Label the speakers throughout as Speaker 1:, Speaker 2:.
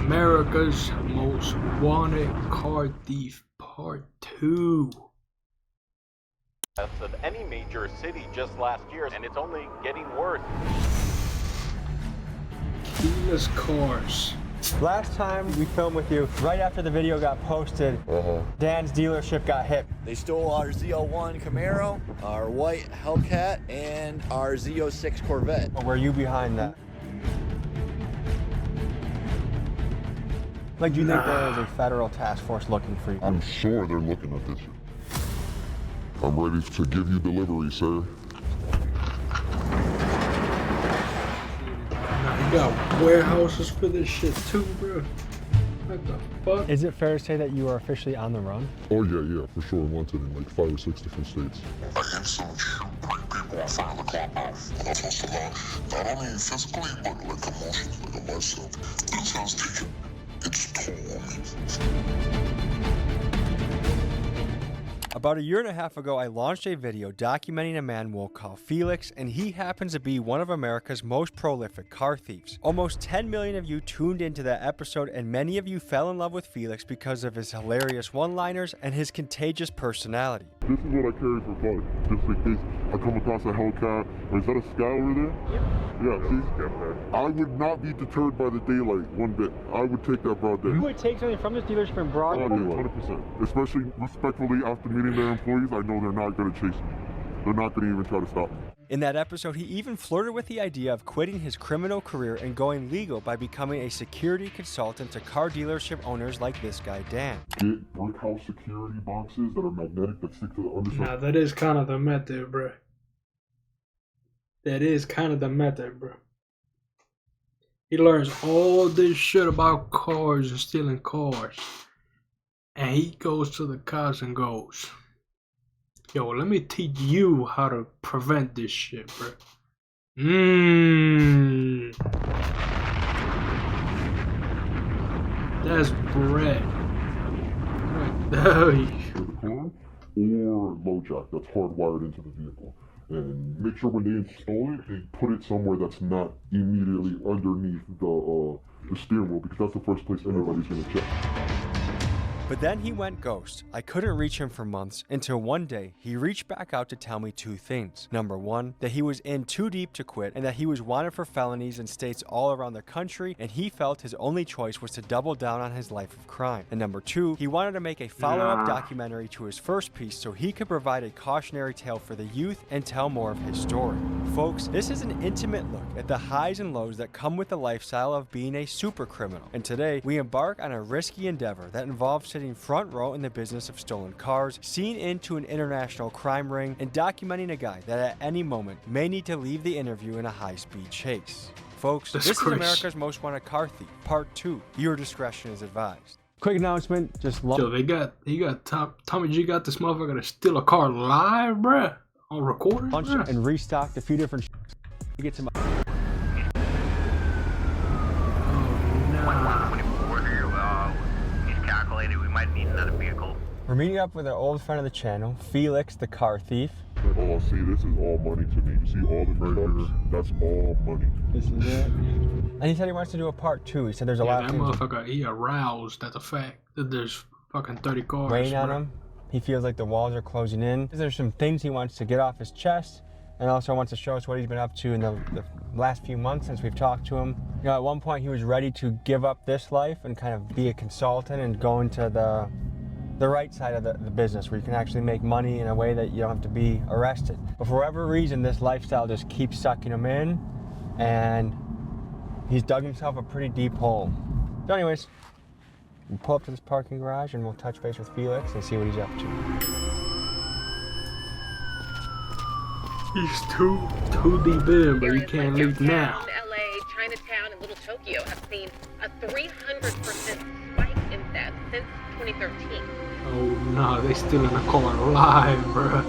Speaker 1: America's Most Wanted Car Thief Part 2.
Speaker 2: Of any major city just last year, and it's only getting worse.
Speaker 1: Keyless cars.
Speaker 3: Last time we filmed with you, right after the video got posted, Dan's dealership got hit.
Speaker 4: They stole our Z01 Camaro, our white Hellcat, and our Z06 Corvette.
Speaker 3: Were you behind that? Like, do you think there is a federal task force looking for you?
Speaker 5: I'm sure they're looking at this. I'm ready to give you delivery, sir.
Speaker 1: You got warehouses for this shit too, bro. What the fuck?
Speaker 3: Is it fair to say that you are officially on the run?
Speaker 5: Oh yeah, for sure. Wanted in like 5 or 6 different states.
Speaker 6: I instantly shoot, break people in front of the clubhouse. That's what's allowed. Not only physically, but like emotionally, like myself. This has taken its toll on me.
Speaker 3: About a year and a half ago, I launched a video documenting a man we'll call Felix, and he happens to be one of America's most prolific car thieves. Almost 10 million of you tuned into that episode, and many of you fell in love with Felix because of his hilarious one-liners and his contagious personality.
Speaker 5: This is what I carry for fun, just in case I come across a Hellcat. Or is that a Sky over there? Yep. Yeah, see? I would not be deterred by the daylight one bit. I would take that broad day.
Speaker 3: You would take something from this dealership in broad
Speaker 5: day? 100%. Especially respectfully after meeting their employees, I know they're not going to chase me. They're not going to even try to stop me.
Speaker 3: In that episode, he even flirted with the idea of quitting his criminal career and going legal by becoming a security consultant to car dealership owners like this guy, Dan.
Speaker 5: Get brick house security boxes that are magnetic that stick to the underside.
Speaker 1: Nah, that is kind of the method, bro. That is kind of the method, bro. He learns all this shit about cars and stealing cars. And he goes to the cops and goes, yo, let me teach you how to prevent this shit, bro. That's bread. Right there.
Speaker 5: Or low jack that's hardwired into the vehicle. And make sure when they install it, they put it somewhere that's not immediately underneath the steering wheel, because that's the first place anybody's going to check.
Speaker 3: But then he went ghost. I couldn't reach him for months until one day he reached back out to tell me 2 things. Number 1, that he was in too deep to quit and that he was wanted for felonies in states all around the country, and he felt his only choice was to double down on his life of crime. And number 2, he wanted to make a follow-up documentary to his first piece so he could provide a cautionary tale for the youth and tell more of his story. Folks, this is an intimate look at the highs and lows that come with the lifestyle of being a super criminal. And today, we embark on a risky endeavor that involves sitting front row in the business of stolen cars, seeing into an international crime ring, and documenting a guy that at any moment may need to leave the interview in a high-speed chase. Folks, this is America's Most Wanted Car Thief, Part 2. Your discretion is advised. Quick announcement, just
Speaker 1: so he got Tommy G got this motherfucker to steal a car live, bruh, on recording, bruh.
Speaker 3: And restocked a few different to get some. We're meeting up with an old friend of the channel, Felix, the car thief.
Speaker 5: Oh, see, this is all money to me. You see all the trucks? That's all money.
Speaker 3: This is it. And he said he wants to do a part 2. He said there's a lot of
Speaker 1: things. That motherfucker, he aroused at the fact that there's fucking 30 cars.
Speaker 3: Weighing on him. He feels like the walls are closing in. There's some things he wants to get off his chest, and also wants to show us what he's been up to in the last few months since we've talked to him. You know, at one point he was ready to give up this life and kind of be a consultant and go into the right side of the business where you can actually make money in a way that you don't have to be arrested. But for whatever reason, this lifestyle just keeps sucking him in, and he's dug himself a pretty deep hole. So anyways, we'll pull up to this parking garage and we'll touch base with Felix and see what he's up to.
Speaker 1: He's too deep in, but he can't leave now.
Speaker 7: LA, Chinatown, and Little Tokyo have seen a 300% spike in theft since 2013.
Speaker 1: Oh no, they still in the car alive, bruh.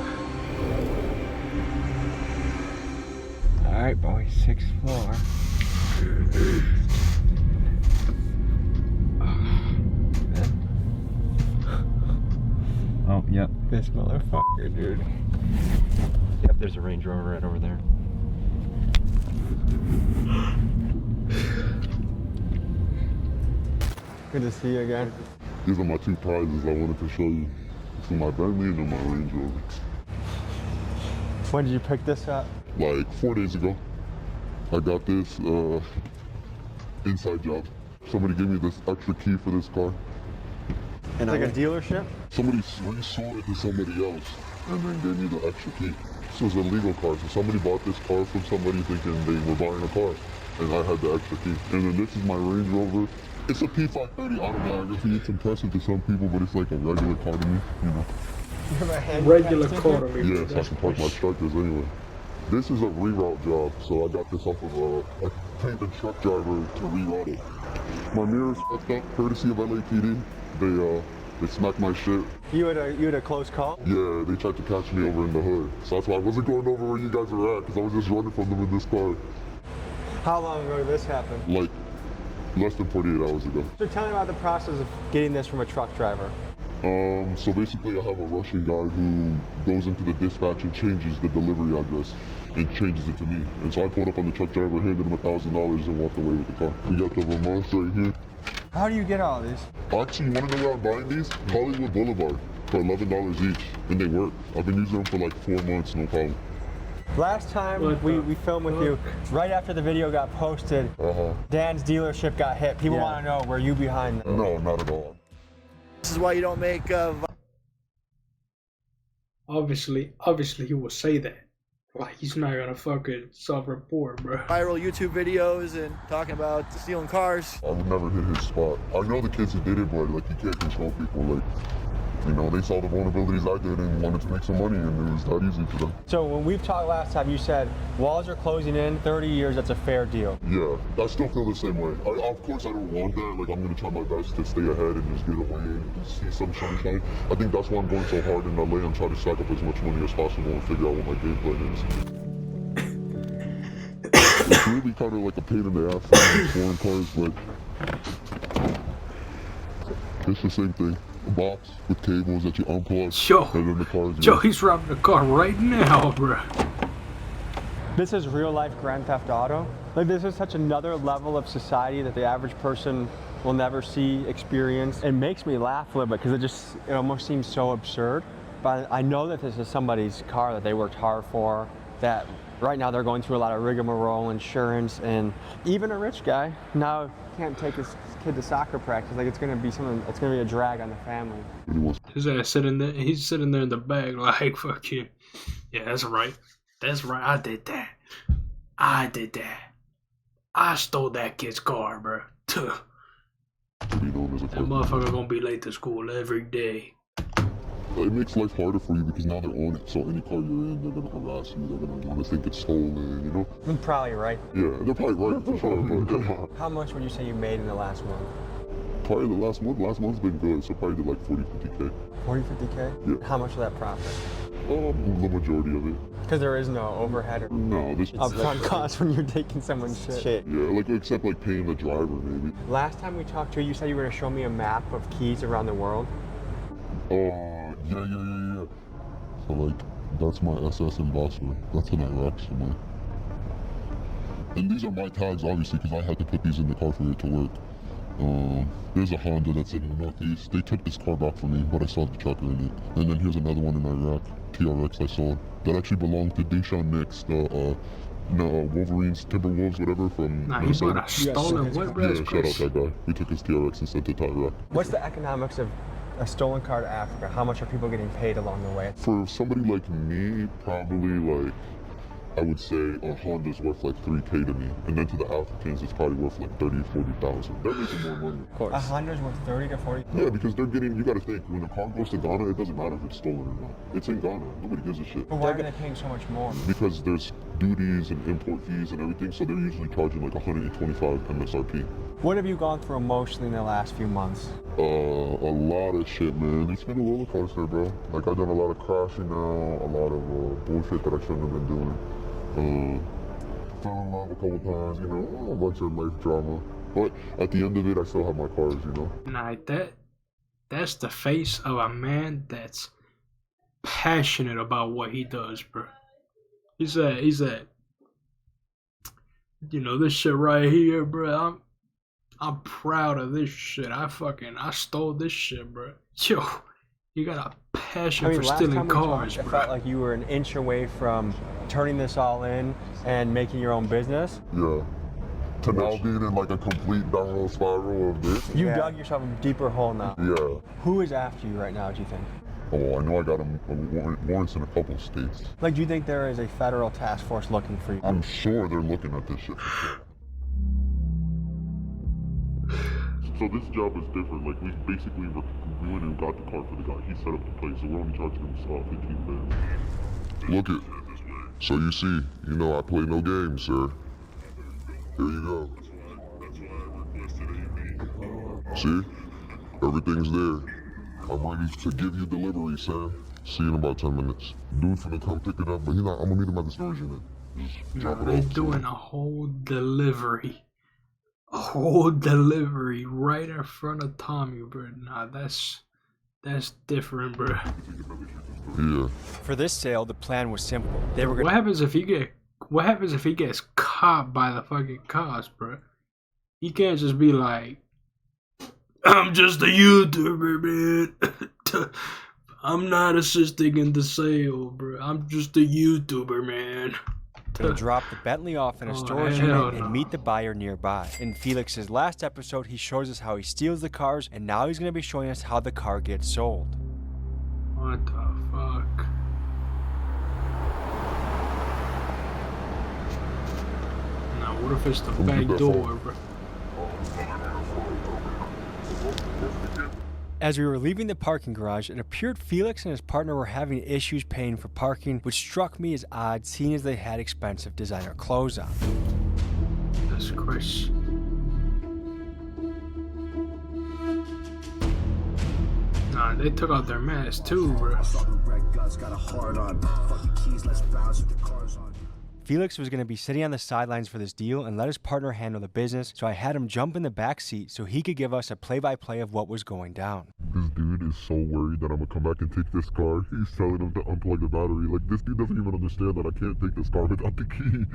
Speaker 3: Alright, boy, 6th floor.
Speaker 8: Oh, yep.
Speaker 3: This motherfucker, dude.
Speaker 8: Yep, there's a Range Rover right over there.
Speaker 3: Good to see you again.
Speaker 5: These are my two prizes I wanted to show you. This is my Bentley and my Range Rover.
Speaker 3: When did you pick this up?
Speaker 5: Like 4 days ago. I got this inside job. Somebody gave me this extra key for this car.
Speaker 3: It's like a dealership?
Speaker 5: Somebody resold it to somebody else and then gave me the extra key. This was a legal car, so somebody bought this car from somebody thinking they were buying a car. And I had the extra key. And then this is my Range Rover. It's a P530 autobiography. It's impressive to some people, but it's like a regular car to me, you know.
Speaker 1: Regular car to me.
Speaker 5: Yeah, so I can park my tractors anyway. This is a reroute job, so I got this off of a paid truck driver to reroute it. My mirror's fucked up, courtesy of LAPD. They smacked my shit.
Speaker 3: You had a close call?
Speaker 5: Yeah, they tried to catch me over in the hood. So that's why I wasn't going over where you guys were at, because I was just running from them in this car.
Speaker 3: How long ago did this happen?
Speaker 5: Like, less than 48 hours ago.
Speaker 3: So tell me about the process of getting this from a truck driver.
Speaker 5: So basically I have a Russian guy who goes into the dispatch and changes the delivery address and changes it to me. And so I pulled up on the truck driver, handed him $1,000 and walked away with the car. We got the Vermont right here.
Speaker 3: How do you get all these?
Speaker 5: Actually, you want to know where I'm buying these? Hollywood Boulevard for $11 each. And they work. I've been using them for like 4 months, no problem.
Speaker 3: Last time we filmed with you, right after the video got posted, Dan's dealership got hit. People want to know, were you behind them?
Speaker 5: No, not at all.
Speaker 4: This is why you don't make
Speaker 1: Obviously he will say that. Like, he's not gonna fucking self-report, bro.
Speaker 4: viral YouTube videos and talking about stealing cars.
Speaker 5: I would never hit his spot. I know the kids who did it, but like, you can't control people. Like, you know, they saw the vulnerabilities I did and wanted to make some money, and it was that easy for them.
Speaker 3: So when we've talked last time, you said walls are closing in, 30 years, that's a fair deal.
Speaker 5: Yeah, I still feel the same way. Of course, I don't want that. Like, I'm gonna try my best to stay ahead and just get away and just see some sunshine. I think that's why I'm going so hard in LA and try to stack up as much money as possible and figure out what my game plan is. It's really kind of like a pain in the ass for foreign cars, but it's the same thing. A box with cables that you unplug, and then the car's
Speaker 1: Joe, he's robbing the car right now, bro.
Speaker 3: This is real life Grand Theft Auto. Like, this is such another level of society that the average person will never see, experience. It makes me laugh a little bit because it almost seems so absurd. But I know that this is somebody's car that they worked hard for, that right now they're going through a lot of rigmarole, insurance, and even a rich guy now can't take his kid to soccer practice. Like, it's gonna be a drag on the family.
Speaker 1: His ass sitting there, he's sitting there in the bag like, fuck you. Yeah, that's right. That's right, I did that. I stole that kid's car, bro. That motherfucker gonna be late to school every day.
Speaker 5: It makes life harder for you because now they're on it. So any car you're in, they're gonna harass you. They're gonna want to think it's stolen, you know?
Speaker 3: You're probably right.
Speaker 5: Yeah, they're probably right for sure. But
Speaker 3: how much would you say you made in the last month?
Speaker 5: Probably the last month. Last month's been good, so probably did like 40, 50K.
Speaker 3: 40, 50K?
Speaker 5: Yeah.
Speaker 3: How much of that profit?
Speaker 5: The majority of it.
Speaker 3: Because there is no overhead or upfront cost when you're taking someone's shit.
Speaker 5: Yeah, like except like paying the driver maybe.
Speaker 3: Last time we talked to you, you said you were gonna show me a map of keys around the world.
Speaker 5: Yeah. So like, that's my SS ambassador. That's in Iraq somewhere. And these are my tags, obviously, because I had to put these in the car for it to work. There's a Honda that's in the Northeast. They took this car back from me, but I saw the trucker in it. And then here's another one in Iraq, TRX I saw, that actually belonged to Deshaun Nix, the Wolverines, Timberwolves, whatever, from
Speaker 1: Minnesota. Nah, he bought a stolen white bread.
Speaker 5: Yeah, shout out that guy. We took his TRX and sent it to Iraq.
Speaker 3: What's the economics of a stolen car to Africa? How much are people getting paid along the way?
Speaker 5: For somebody like me, probably like, I would say a Honda's worth like 3K to me. And then to the Africans, it's probably worth like 30 or 40,000. They're making more money.
Speaker 3: Of course. A Honda's worth 30 to 40?
Speaker 5: Yeah, because they're getting, you gotta think, when a car goes to Ghana, it doesn't matter if it's stolen or not. It's in Ghana. Nobody gives a shit.
Speaker 3: But why are they paying so much more?
Speaker 5: Because there's duties and import fees and everything, so they're usually charging like 125 MSRP.
Speaker 3: What have you gone through emotionally in the last few months?
Speaker 5: A lot of shit, man. It's been a roller coaster, bro. Like, I've done a lot of crashing now, a lot of bullshit that I shouldn't have been doing. Fell in love a couple times, you know, a bunch of life drama. But at the end of it, I still have my cars, you know.
Speaker 1: Nah, that's the face of a man that's passionate about what he does, bro. He said, you know, this shit right here, bro, I'm proud of this shit. I stole this shit, bro. Yo, you got a passion for stealing cars,
Speaker 3: bro.
Speaker 1: It
Speaker 3: felt like you were an inch away from turning this all in and making your own business.
Speaker 5: Yeah. To now being in like a complete downhill spiral of this.
Speaker 3: You dug yourself a deeper hole now.
Speaker 5: Yeah.
Speaker 3: Who is after you right now, do you think?
Speaker 5: Oh, I know I got warrants in a couple of states.
Speaker 3: Like, do you think there is a federal task force looking for you?
Speaker 5: I'm sure they're looking at this shit for sure. So this job is different. Like, we basically went and got the car for the guy. He set up the place, so we're only charging him $15 grand. Look it. So you see, you know I play no games, sir. Here you go. See? Everything's there. I'm ready to give you delivery, Sam. See you in about 10 minutes. Dude's gonna come pick it up, but I'm gonna meet him at the storage unit.
Speaker 1: They're doing a whole delivery. A whole delivery right in front of Tommy, bro. Nah, that's different, bro.
Speaker 5: Yeah.
Speaker 3: For this sale, the plan was simple. They were gonna...
Speaker 1: What happens if he gets caught by the fucking cops, bro? He can't just be like, I'm just a YouTuber, man. I'm not assisting in the sale, bro. I'm just a YouTuber, man.
Speaker 3: Gonna drop the Bentley off in a storage unit and meet the buyer nearby. In Felix's last episode, he shows us how he steals the cars, and now he's gonna be showing us how the car gets sold.
Speaker 1: What the fuck? Now, what if it's the back door, bro?
Speaker 3: As we were leaving the parking garage, it appeared Felix and his partner were having issues paying for parking, which struck me as odd, seeing as they had expensive designer clothes on.
Speaker 1: That's Chris. Nah, they took out their masks too, bro.
Speaker 3: Felix was going to be sitting on the sidelines for this deal and let his partner handle the business, so I had him jump in the back seat so he could give us a play-by-play of what was going down.
Speaker 5: This dude is so worried that I'm gonna come back and take this car. He's telling him to unplug the battery. Like, this dude doesn't even understand that I can't take this car without the key.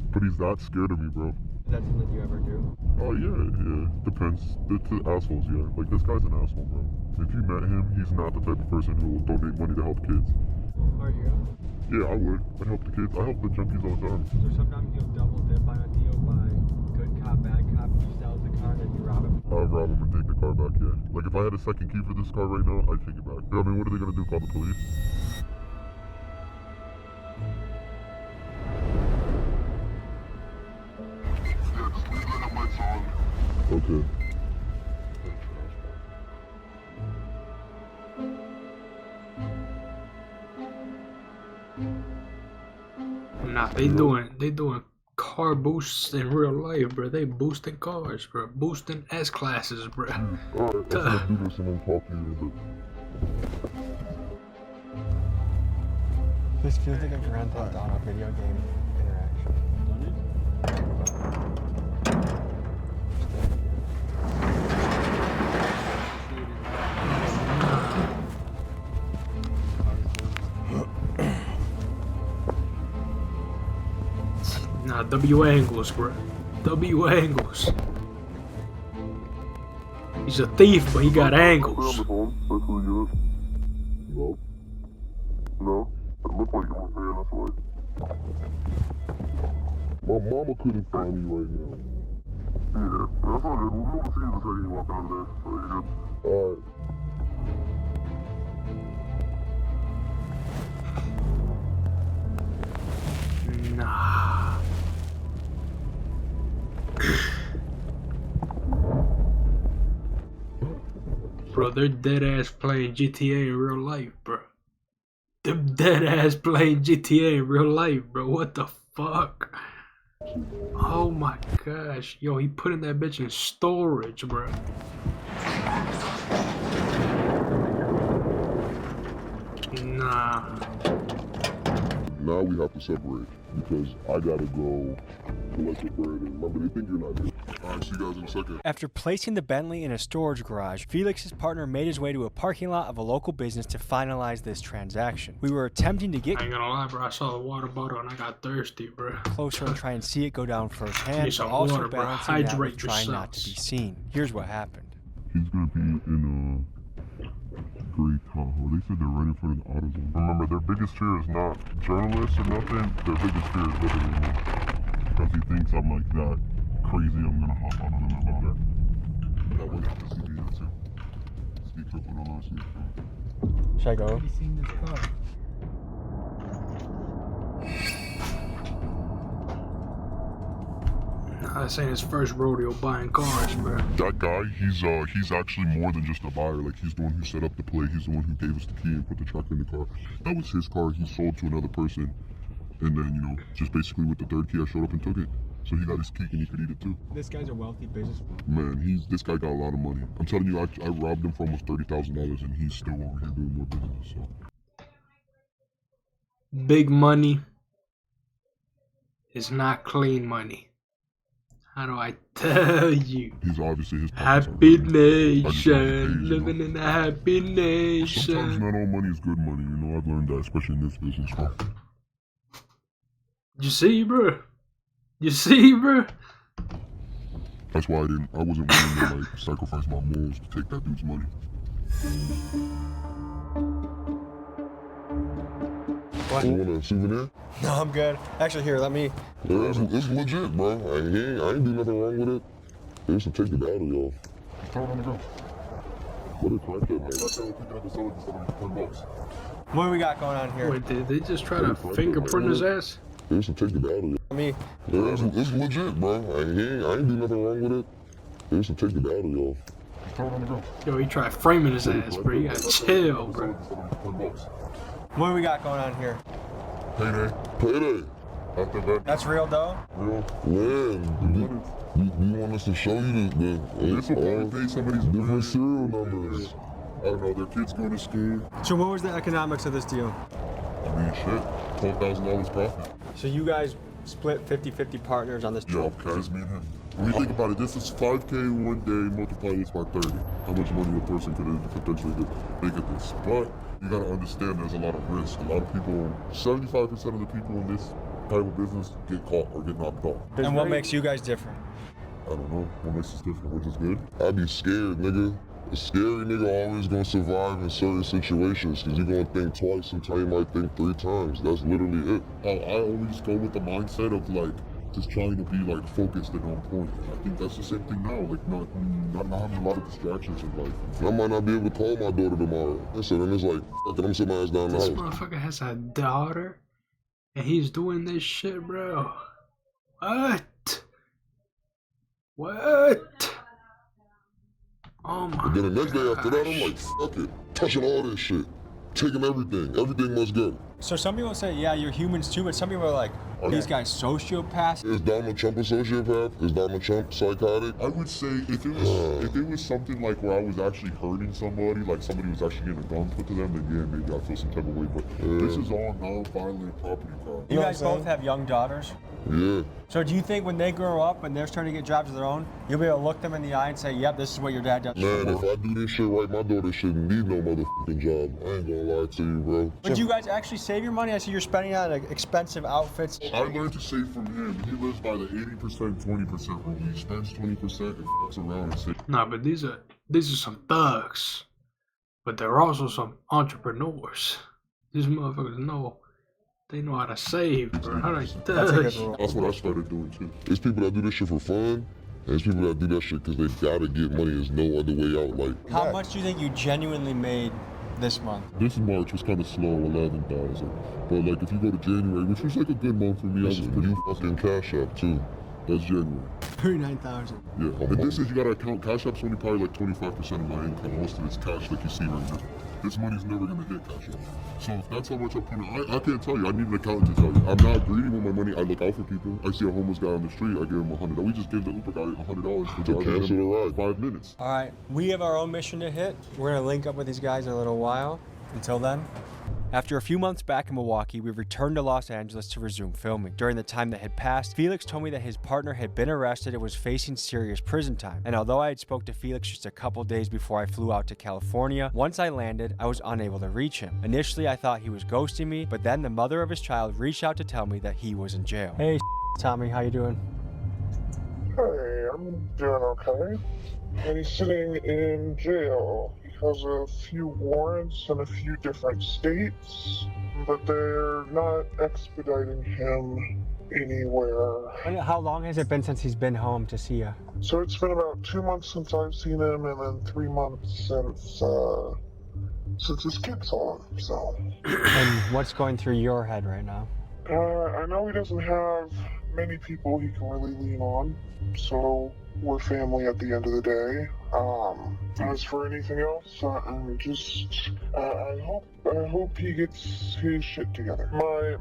Speaker 5: But he's that scared of me, bro.
Speaker 3: That's something you ever do?
Speaker 5: Oh, yeah. Depends. It's assholes, yeah. Like, this guy's an asshole, bro. If you met him, he's not the type of person who will donate money to help kids.
Speaker 3: Are you?
Speaker 5: Yeah, I would. I'd help the kids. I help the junkies all the time.
Speaker 3: So sometimes you'll double dip on a deal by good cop, bad cop, he sells the car and then you rob him?
Speaker 5: I'd rob him and take the car back, yeah. Like, if I had a second key for this car right now, I'd take it back. I mean, what are they gonna do, call the police? Okay.
Speaker 1: Nah, they doing car boosts in real life, bro. They boosting cars, bro. Boosting S-classes, bro.
Speaker 5: Alright, let's go do this and then talk to you in a bit.
Speaker 3: This feels like a Grand Theft Auto video game interaction.
Speaker 1: Nah, W angles, bro. W angles. He's a thief, but he got angles.
Speaker 5: No. No. It looked like you were paying us right. My mama couldn't find me right now. Yeah, that's all good. We'll see you the second you walk out of there. So you're good. Alright.
Speaker 1: Nah. Bro, they're dead ass playing GTA in real life, bro. They're dead ass playing GTA in real life, bro. What the fuck? Oh my gosh. Yo, he putting that bitch in storage, bro. Nah.
Speaker 5: Now we have to separate because I gotta go collect the bread and remember they think you're not here. Alright, see you guys in a second.
Speaker 3: After placing the Bentley in a storage garage, Felix's partner made his way to a parking lot of a local business to finalize this transaction. We were attempting to get
Speaker 1: I ain't gonna lie, bro. I saw the water bottle and I got thirsty, bro.
Speaker 3: closer and try and see it go down firsthand,
Speaker 1: Need some
Speaker 3: but also
Speaker 1: water, bro.
Speaker 3: balancing that with
Speaker 1: Hydrate
Speaker 3: trying not to
Speaker 1: yourselves.
Speaker 3: be seen. Here's what happened.
Speaker 5: He's gonna be in gray Tahoe. They said they're right in front of the AutoZone. Remember, their biggest fear is not journalists or nothing. Their biggest fear is literally me. Because he thinks I'm like that crazy, I'm gonna hop on him about that. That was the CB too. Speak up on all that.
Speaker 3: Should I go?
Speaker 1: Have you seen this car? This ain't his first rodeo buying cars, bro.
Speaker 5: That guy, he's actually more than just a buyer. Like, he's the one who set up the play. He's the one who gave us the key and put the truck in the car. That was his car. He sold to another person. And then, you know, just basically with the third key, I showed up and took it. So he got his cake and he could eat it too.
Speaker 3: This guy's a wealthy businessman.
Speaker 5: Man, this guy got a lot of money. I'm telling you, I robbed him for almost $30,000 and he's still over here doing more business, so.
Speaker 1: Big money is not clean money. How do I tell you?
Speaker 5: He's obviously his
Speaker 1: Happy
Speaker 5: I just don't get
Speaker 1: nation,
Speaker 5: paid,
Speaker 1: living
Speaker 5: you know?
Speaker 1: in a happy
Speaker 5: Sometimes
Speaker 1: nation.
Speaker 5: not all money is good money, you know. I've learned that, especially in this business, bro.
Speaker 1: You see, bro? You see, bro?
Speaker 5: That's why I wasn't willing to like sacrifice my morals to take that dude's money.
Speaker 3: What?
Speaker 5: You want a souvenir?
Speaker 3: No, I'm good. Actually, here, let me.
Speaker 5: Yeah, it's legit, bro. I ain't do nothing wrong with it. They used to take the battery off. Throw it on the ground. What a crack that man. That's how we pick it up and sell it for $10.
Speaker 3: What do we got going on here?
Speaker 1: Wait, did they just try to fingerprint his ass?
Speaker 5: They used to take the battery off.
Speaker 3: Let me.
Speaker 5: Yeah, it's legit, bro. I ain't do nothing wrong with it. They used to take the battery off. Throw it on the ground.
Speaker 1: Yo, he tried framing his ass, bro. You gotta chill, bro.
Speaker 3: What do we got going on here?
Speaker 5: Payday. Payday. After that.
Speaker 3: That's real dough?
Speaker 5: Real. Man, you want us to show you this will probably pay some of these different serial numbers. I don't know, their kids go to school.
Speaker 3: So what was the economics of this deal?
Speaker 5: I mean, shit, $12,000 profit.
Speaker 3: So you guys split 50-50 partners on this
Speaker 5: Yeah,
Speaker 3: trip?
Speaker 5: just me and him. When you think about it, this is 5K one day, multiply this by 30. How much money a person could potentially make at this. But you gotta understand there's a lot of risk. A lot of people, 75% of the people in this type of business get caught or get knocked off.
Speaker 3: And what makes you guys different?
Speaker 5: I don't know. What makes us different? Which is good? I'd be scared, nigga. A scary nigga always gonna survive in certain situations because you're gonna think twice, sometimes you might think 3 times. That's literally it. I always go with the mindset of like just trying to be like focused and on point. I think that's the same thing now, like not having a lot of distractions in life. I might not be able to call my daughter tomorrow. So then it's like, fuck it, I'm sitting my ass down the
Speaker 1: This
Speaker 5: house.
Speaker 1: motherfucker has a daughter, and he's doing this shit, bro. What? What? Oh my
Speaker 5: But then the next day after that, I'm
Speaker 1: gosh.
Speaker 5: like, fuck it. Touching all this shit. Taking everything. Everything must go.
Speaker 3: So some people say, yeah, you're humans too, but some people are like, these guys sociopaths.
Speaker 5: Is Donald Trump a sociopath? Is Donald Trump psychotic? I would say if it was something like where I was actually hurting somebody, like somebody was actually getting a gun put to them, then yeah, maybe I feel some type of way. But this is all non-violent property crime.
Speaker 3: You guys both have young daughters.
Speaker 5: Yeah.
Speaker 3: So do you think when they grow up and they're starting to get jobs of their own, you'll be able to look them in the eye and say, yep, this is what your dad does?
Speaker 5: Man, if I do this shit right, my daughter shouldn't need no motherfucking job. I ain't gonna lie to you, bro.
Speaker 3: Would you guys actually save your money? I see you're spending on expensive outfits.
Speaker 5: I learned to save from him. He lives by the 80%, 20% rule. He spends 20% and fucks around and saves.
Speaker 1: Nah, but these are some thugs, but they're also some entrepreneurs. These motherfuckers know. They know how to save, bro. How do I tell you?
Speaker 5: That's what I started doing too. There's people that do this shit for fun, and there's people that do that shit because they gotta get money. There's no other way out. Like,
Speaker 3: How much do you think you genuinely made this month?
Speaker 5: this March was kind of slow, 11,000. But like, if you go to January, which was like a good month for me, I was pretty fucking Cash App too. That's January.
Speaker 3: 39,000.
Speaker 5: Yeah. And this is, you gotta account, Cash App's only probably like 25% of my income. Most of it's cash like you see right now. This money's never gonna hit Cash App. So if that's how much I put in, I can't tell you. I need an accountant to tell you. I'm not greedy with my money. I look out for people. I see a homeless guy on the street, I give him $100. We just gave the Uber guy $100 to cancel the ride. 5 minutes.
Speaker 3: All right, we have our own mission to hit. We're gonna link up with these guys in a little while. Until then, After a few months back in Milwaukee, we returned to Los Angeles to resume filming. During the time that had passed, Felix told me that his partner had been arrested and was facing serious prison time. And although I had spoke to Felix just a couple days before I flew out to California, once I landed, I was unable to reach him. Initially, I thought he was ghosting me, but then the mother of his child reached out to tell me that he was in jail. Hey, Tommy, how you doing?
Speaker 6: Hey, I'm doing okay. And he's sitting in jail. He has a few warrants in a few different states, but they're not expediting him anywhere.
Speaker 3: And how long has it been since he's been home to see you?
Speaker 6: So it's been about 2 months since I've seen him, and then 3 months since his kids saw him, so.
Speaker 3: And what's going through your head right now?
Speaker 6: I know he doesn't have many people he can really lean on, so we're family at the end of the day. As for anything else, I hope he gets his shit together.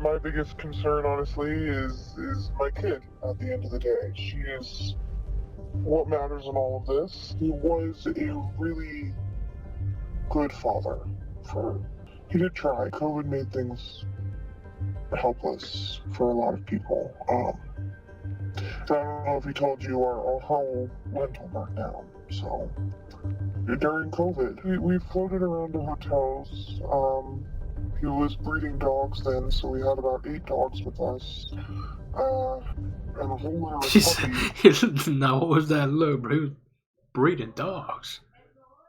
Speaker 6: My biggest concern, honestly, is my kid at the end of the day. She is what matters in all of this. He was a really good father. He did try. COVID made things helpless for a lot of people. I don't know if he told you our whole rental burnt down. So during COVID, we floated around to hotels. He was breeding dogs then, so we had about 8 dogs with us. And a whole lot of puppies.
Speaker 1: Now what was that look, bro? He was breeding dogs.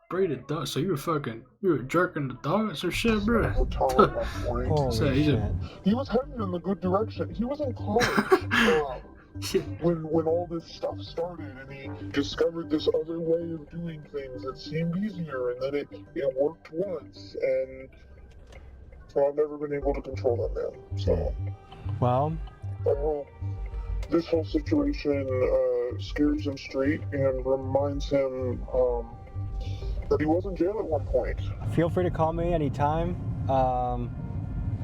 Speaker 1: Breeding dogs. So you were jerking the dogs or shit, bro?
Speaker 3: Holy shit.
Speaker 6: He was heading in the good direction. He was in college. When all this stuff started, and he discovered this other way of doing things that seemed easier, and then it worked once, and so I've never been able to control that man. So,
Speaker 3: well,
Speaker 6: I hope this whole situation scares him straight and reminds him that he was in jail at one point.
Speaker 3: Feel free to call me anytime,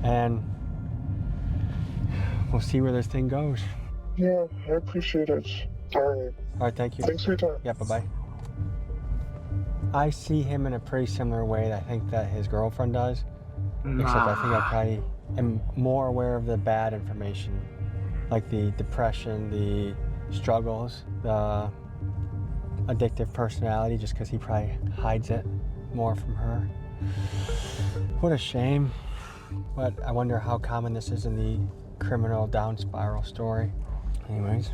Speaker 3: and we'll see where this thing goes.
Speaker 6: Yeah, I appreciate it. All
Speaker 3: right, thank you.
Speaker 6: Thanks for your time.
Speaker 3: Yeah, bye-bye. I see him in a pretty similar way that I think that his girlfriend does. Except I think I probably am more aware of the bad information, like the depression, the struggles, the addictive personality, just because he probably hides it more from her. What a shame. But I wonder how common this is in the criminal down spiral story. Anyways,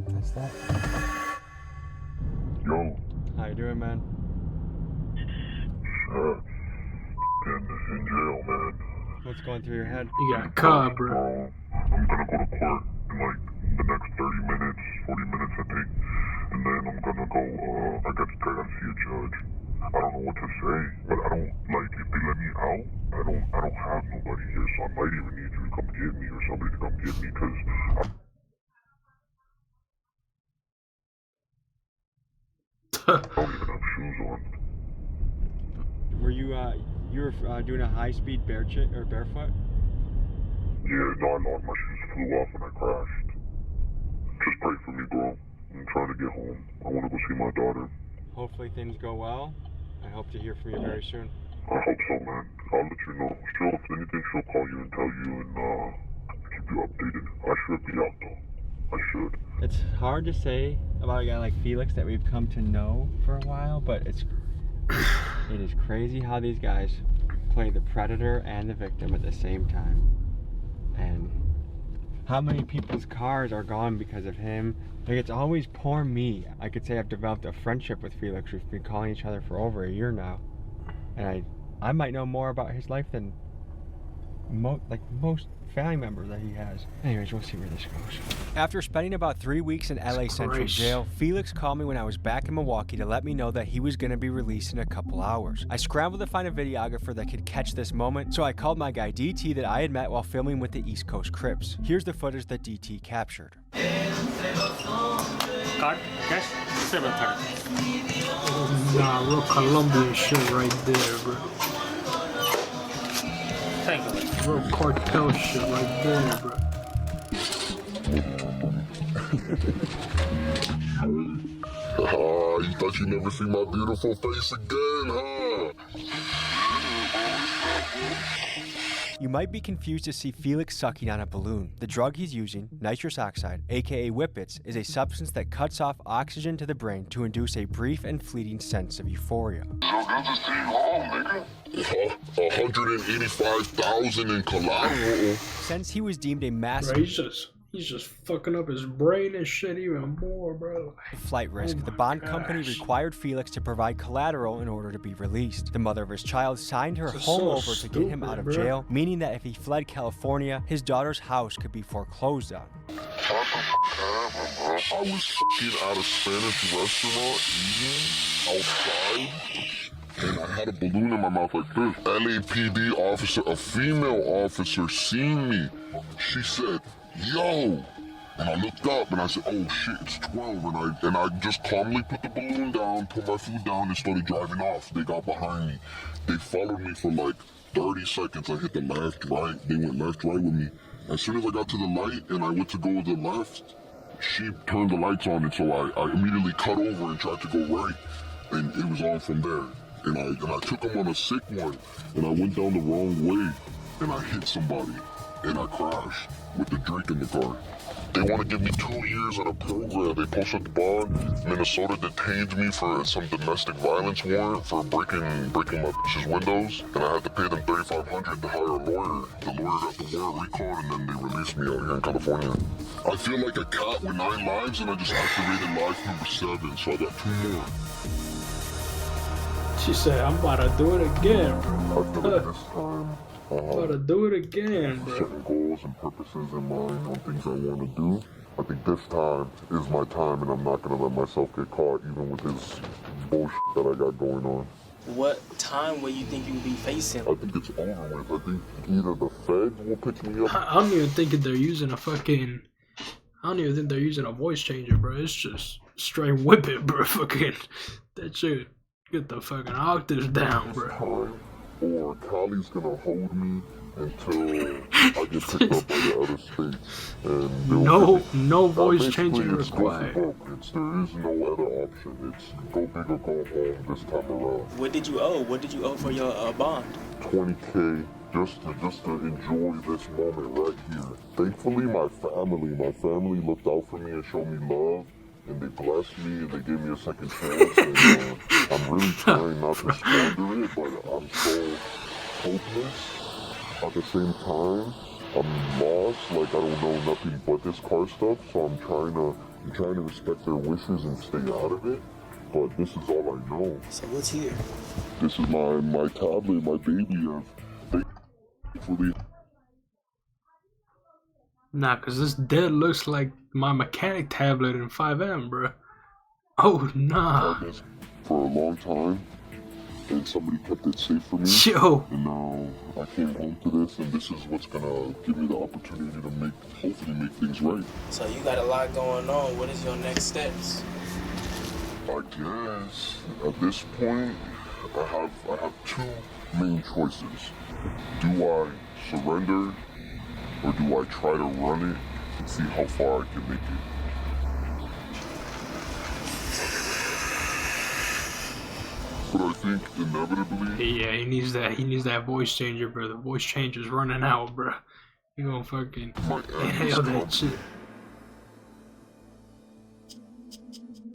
Speaker 3: that's that.
Speaker 5: Yo.
Speaker 3: How you doing, man?
Speaker 5: In jail, man.
Speaker 3: What's going through your head?
Speaker 1: You got caught, bro.
Speaker 5: I'm gonna go to court in like the next 30 minutes, 40 minutes, I think. And then I'm gonna go, I gotta see a judge. I don't know what to say, but I don't, like, if they let me out, I don't have nobody here, so I might even need you to come get me or somebody to come get me, because I don't even have shoes on.
Speaker 3: Were you doing a high-speed barefoot?
Speaker 5: Yeah, no, I lost my shoes, flew off when I crashed. Just pray for me, bro. I'm trying to get home. I want to go see my daughter.
Speaker 3: Hopefully things go well. I hope to hear from you very soon.
Speaker 5: I hope so, man. I'll let you know. She'll, if anything, she'll call you and tell you and keep you updated. I should be out, though. I should.
Speaker 3: It's hard to say about a guy like Felix that we've come to know for a while, but it is crazy how these guys play the predator and the victim at the same time. And how many people's cars are gone because of him. Like, it's always poor me. I could say I've developed a friendship with Felix. We've been calling each other for over a year now. And I might know more about his life than most family members that he has. Anyways, we'll see where this goes. After spending about 3 weeks in LA Central Jail, Felix called me when I was back in Milwaukee to let me know that he was going to be released in a couple hours. I scrambled to find a videographer that could catch this moment, so I called my guy DT that I had met while filming with the East Coast Crips. Here's the footage that DT captured.
Speaker 9: Card, cash, 730.
Speaker 1: Nah, real Colombian shit right there, bro.
Speaker 9: Thank you.
Speaker 1: Real cartel shit right there, bro.
Speaker 5: Oh, you thought you'd never see my beautiful face again, huh?
Speaker 3: You might be confused to see Felix sucking on a balloon. The drug he's using, nitrous oxide, aka whippets, is a substance that cuts off oxygen to the brain to induce a brief and fleeting sense of euphoria.
Speaker 6: So good to see you home, nigga. 185,000 in collateral.
Speaker 3: Since he was deemed a massive
Speaker 1: Bro, he's just fucking up his brain and shit even more, bro.
Speaker 3: flight risk, the bond company required Felix to provide collateral in order to be released. The mother of his child signed her
Speaker 1: This is
Speaker 3: home
Speaker 1: so
Speaker 3: over to get him out of
Speaker 1: stupid, bro.
Speaker 3: jail, meaning that if he fled California, his daughter's house could be foreclosed on.
Speaker 6: I was fucking at a Spanish restaurant eating outside, and I had a balloon in my mouth like this. LAPD officer, a female officer, seen me. She said, "Yo," and I looked up and I said, "Oh shit, it's 12." And I just calmly put the balloon down, put my food down, and started driving off. They got behind me. They followed me for like 30 seconds. I hit the left, right. They went left, right with me. As soon as I got to the light and I went to go to the left, she turned the lights on, and so I immediately cut over and tried to go right, and it was on from there. And I took them on a sick one, and I went down the wrong way, and I hit somebody, and I crashed with the drink in the car. They want to give me 2 years in a program. They posted the bond. Minnesota detained me for some domestic violence warrant for breaking my bitch's windows, and I had to pay them $3,500 to hire a lawyer. The lawyer got the warrant recalled, and then they released me out here in California. I feel like a cat with 9 lives, and I just activated life number 7, so I got 2 more.
Speaker 1: She said, "I'm about to do it again,
Speaker 6: I
Speaker 1: bro.
Speaker 6: feel like this time,
Speaker 1: About to do it again, bro."
Speaker 6: setting goals and purposes in mind on things I want to do. I think this time is my time, and I'm not going to let myself get caught, even with this bullshit that I got going on.
Speaker 10: What time will you think you'll be facing?
Speaker 6: I think it's over with. I think either the feds will pick me up.
Speaker 1: I don't even think that they're using a fucking. I don't even think they're using a voice changer, bro. It's just straight whip it, bro. Fucking that shit. Get the fucking octaves down, bro.
Speaker 6: Time, or Callie's gonna hold me until I get picked up by the other states. And
Speaker 1: No voice
Speaker 6: basically
Speaker 1: changing
Speaker 6: it's go
Speaker 1: required.
Speaker 6: for broke. There is no other option. It's go big or go home this time around.
Speaker 10: What did you owe? What did you owe for your bond?
Speaker 6: $20K just to enjoy this moment right here. Thankfully, my family looked out for me and showed me love, and they blessed me and they gave me a second chance. And I'm really trying not to squander it, but I'm so hopeless. At the same time, I'm lost. Like I don't know nothing but this car stuff, so I'm trying to respect their wishes and stay out of it. But this is all I know.
Speaker 10: So what's here?
Speaker 6: This is my tablet, my baby. Thankfully.
Speaker 1: Nah, cause this dead looks like my mechanic tablet in 5M, bro. Oh nah.
Speaker 6: For a long time, and somebody kept it safe for me.
Speaker 1: Yo.
Speaker 6: And now I came home to this, and this is what's gonna give me the opportunity to hopefully make things right.
Speaker 10: So you got a lot going on. What is your next steps?
Speaker 6: I guess at this point, I have 2 main choices. Do I surrender, or do I try to run it and see how far I can make it? But I think inevitably.
Speaker 1: Yeah, he needs that voice changer, bro. The voice changer's running out, bro. You gonna fucking inhale that shit.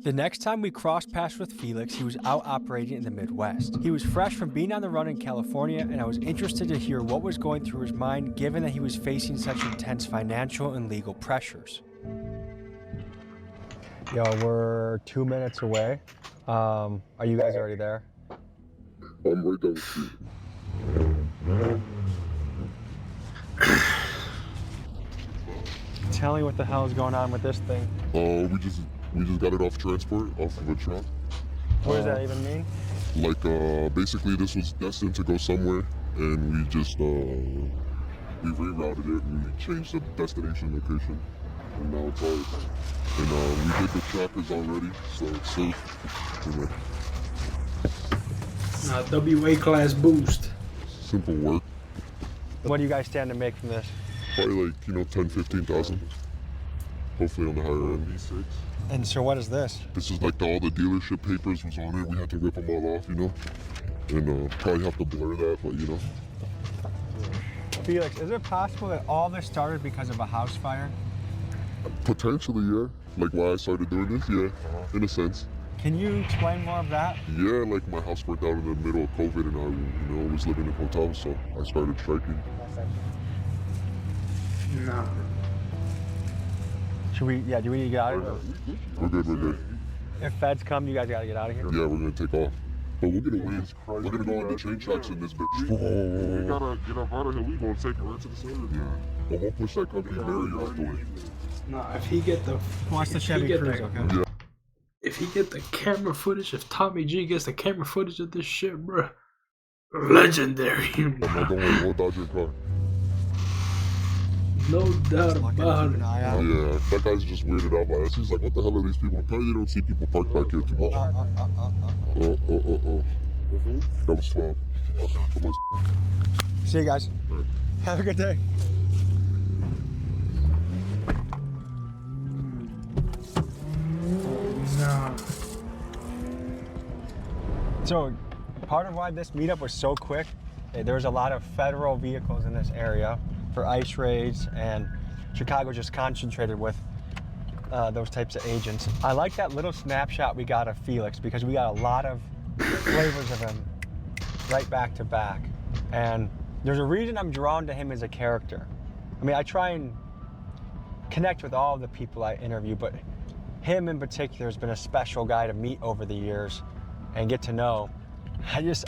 Speaker 3: The next time we crossed paths with Felix, he was out operating in the Midwest. He was fresh from being on the run in California, and I was interested to hear what was going through his mind given that he was facing such intense financial and legal pressures. Yo, we're 2 minutes away. Are you guys already there?
Speaker 6: I'm right down the street.
Speaker 3: Tell me what the hell is going on with this thing.
Speaker 6: We just got it off transport, off of a truck.
Speaker 3: What does that even mean?
Speaker 6: Like, basically this was destined to go somewhere, and we just, we rerouted it, and we changed the destination location, and now it's ours. And, we did the trackers already, so it's safe.
Speaker 1: WA class boost.
Speaker 6: Simple work.
Speaker 3: What do you guys stand to make from this?
Speaker 6: Probably like, 10, 15,000. Hopefully on the higher end. V6.
Speaker 3: And so what is this?
Speaker 6: This is like all the dealership papers was on it. We had to rip them all off, And probably have to blur that, but
Speaker 3: Felix, is it possible that all this started because of a house fire?
Speaker 5: Potentially, yeah. Like why I started doing this, yeah, in a sense.
Speaker 3: Can you explain more of that?
Speaker 5: Yeah, like my house burnt down in the middle of COVID and I, was living in hotels, so I started striking.
Speaker 1: No.
Speaker 3: Do we need to get out of here?
Speaker 5: We're good.
Speaker 3: If feds come, you guys gotta get out of here.
Speaker 5: Yeah, we're gonna take off. But we're gonna win. We're gonna go on the train tracks in this bitch. We gotta get up out of here. We gonna take it right to the center. Yeah. But we'll push that company barrier out the way.
Speaker 1: No, if he get the
Speaker 3: Watch the Chevy Cruze, okay?
Speaker 5: Yeah.
Speaker 1: if he get the camera footage, if Tommy G gets the camera footage of this shit, bro, legendary.
Speaker 5: I'm not going to dodge your car.
Speaker 1: No doubt about it.
Speaker 5: Yeah, that guy's just weirded out by us. He's like, what the hell are these people? Apparently you don't see people parked back here too much. That was fun.
Speaker 3: See you guys. Have a good day.
Speaker 1: No.
Speaker 3: So, part of why this meetup was so quick, there was a lot of federal vehicles in this area for ICE raids, and Chicago just concentrated with those types of agents. I like that little snapshot we got of Felix because we got a lot of flavors of him right back to back. And there's a reason I'm drawn to him as a character. I mean, I try and connect with all the people I interview, but him in particular has been a special guy to meet over the years and get to know.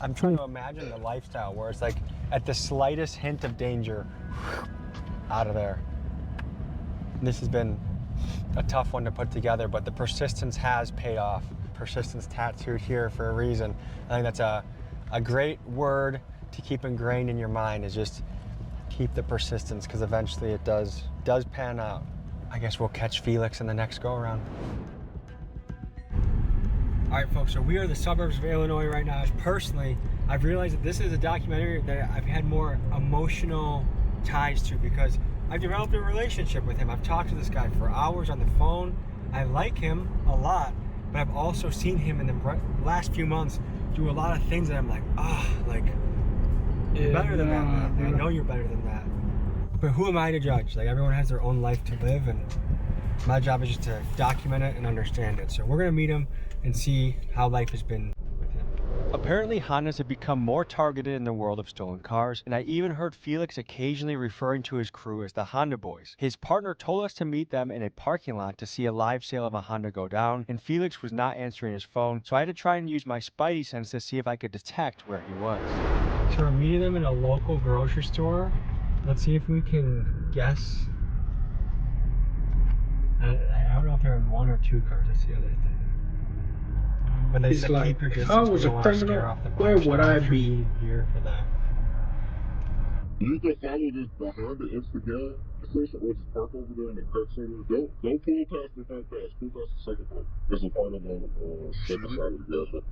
Speaker 3: I'm trying to imagine the lifestyle where it's like at the slightest hint of danger, out of there. This has been a tough one to put together, but the persistence has paid off. Persistence tattooed here for a reason. I think that's a great word to keep ingrained in your mind, is just keep the persistence, because eventually it does pan out. I guess we'll catch Felix in the next go around. All right, folks, so we are in the suburbs of Illinois right now. Personally, I've realized that this is a documentary that I've had more emotional ties to because I've developed a relationship with him. I've talked to this guy for hours on the phone. I like him a lot, but I've also seen him in the last few months do a lot of things that I'm like, you're better than that, man. I know you're better than that. But who am I to judge? Like, everyone has their own life to live, and my job is just to document it and understand it. So we're gonna meet him and see how life has been with him. Apparently, Hondas have become more targeted in the world of stolen cars, and I even heard Felix occasionally referring to his crew as the Honda Boys. His partner told us to meet them in a parking lot to see a live sale of a Honda go down, and Felix was not answering his phone, so I had to try and use my spidey sense to see if I could detect where he was. So we're meeting them in a local grocery store. Let's see if we can guess. I don't know if they're in one or two cars. That's the other thing. But they
Speaker 1: He's
Speaker 3: said
Speaker 1: like,
Speaker 3: keep your
Speaker 1: if
Speaker 3: distance.
Speaker 1: I was
Speaker 3: We
Speaker 1: a
Speaker 3: don't want to
Speaker 1: criminal,
Speaker 3: scare off the
Speaker 1: where
Speaker 3: buyers.
Speaker 1: would I be?
Speaker 3: Here for that.
Speaker 5: You can follow this behind the Instagram station, or just park over there in the cut center. Don't pull past the front pass. Pull past the second part. This is part of the second side of the gas.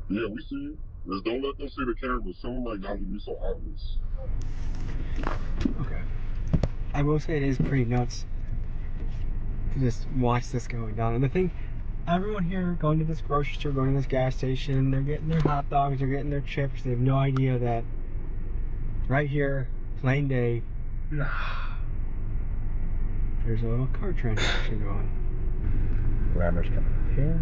Speaker 5: Yeah, we see you. Just don't let them see the camera. So like not to be so obvious.
Speaker 3: Okay. I will say it is pretty nuts to just watch this going down. And the thing, everyone here going to this grocery store, going to this gas station, they're getting their hot dogs, they're getting their chips. They have no idea that right here, plain day, there's a little car transaction going.
Speaker 8: Rammer's coming up here.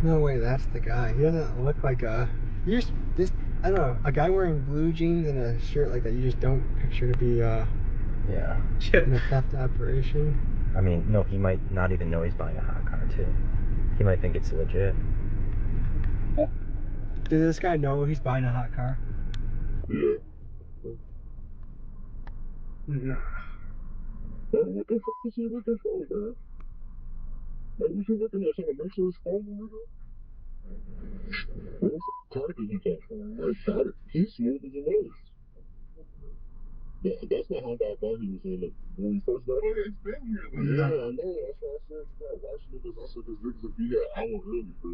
Speaker 3: No way, that's the guy. He doesn't look like a... I don't know, a guy wearing blue jeans and a shirt like that, you just don't picture to be
Speaker 8: Yeah.
Speaker 3: in a theft operation.
Speaker 8: I mean, no, he might not even know he's buying a hot car, too. He might think it's legit.
Speaker 3: Does this guy know he's buying a hot car?
Speaker 5: Yeah.
Speaker 1: No.
Speaker 5: What the fuck is he looking for, man? Like, was he looking at something? Make sure his phone was what car did he get from? Like, shot it. He's smooth as a nose. Yeah, that's not how that guy he was in it when we first got here. It's been here. Yeah, I know. That's why I said you gotta watch niggas. I said this niggas would be here an hour early, bro.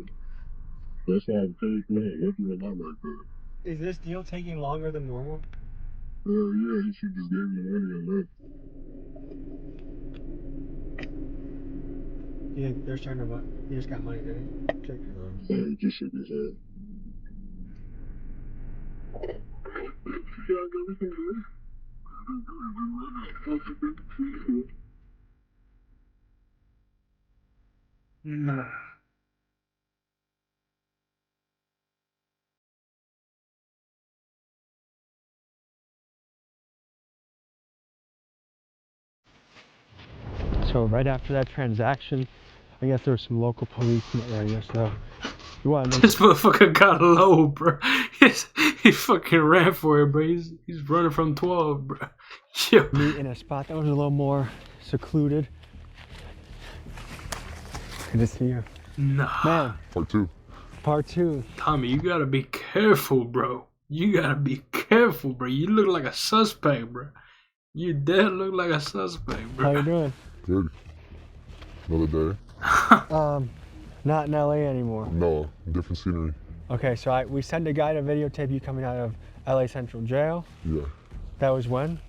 Speaker 5: That's why I'm paid for him. Working with my like that.
Speaker 3: Is this deal taking longer than normal?
Speaker 5: Yeah, he should just gave me the money and left.
Speaker 3: Yeah, they're starting to what? He just got money, didn't he? Check.
Speaker 5: Yeah, he just shook his head.
Speaker 3: So right after that transaction, I guess there was some local police in the area, so you want to know.
Speaker 1: This motherfucker got low, bro. He fucking ran for it, bro. He's running from 12, bro. Yo.
Speaker 3: Meet in a spot that was a little more secluded. Good to see you.
Speaker 1: Nah.
Speaker 3: Man.
Speaker 5: Part 2.
Speaker 3: Part 2.
Speaker 1: Tommy, you gotta be careful, bro. You gotta be careful, bro. You look like a suspect, bro. You dead look like a suspect, bro.
Speaker 3: How you doing?
Speaker 5: Good. Another day.
Speaker 3: Not in LA anymore.
Speaker 5: No, different scenery.
Speaker 3: Okay, so we sent a guy to videotape you coming out of LA Central Jail.
Speaker 5: Yeah.
Speaker 3: That was when?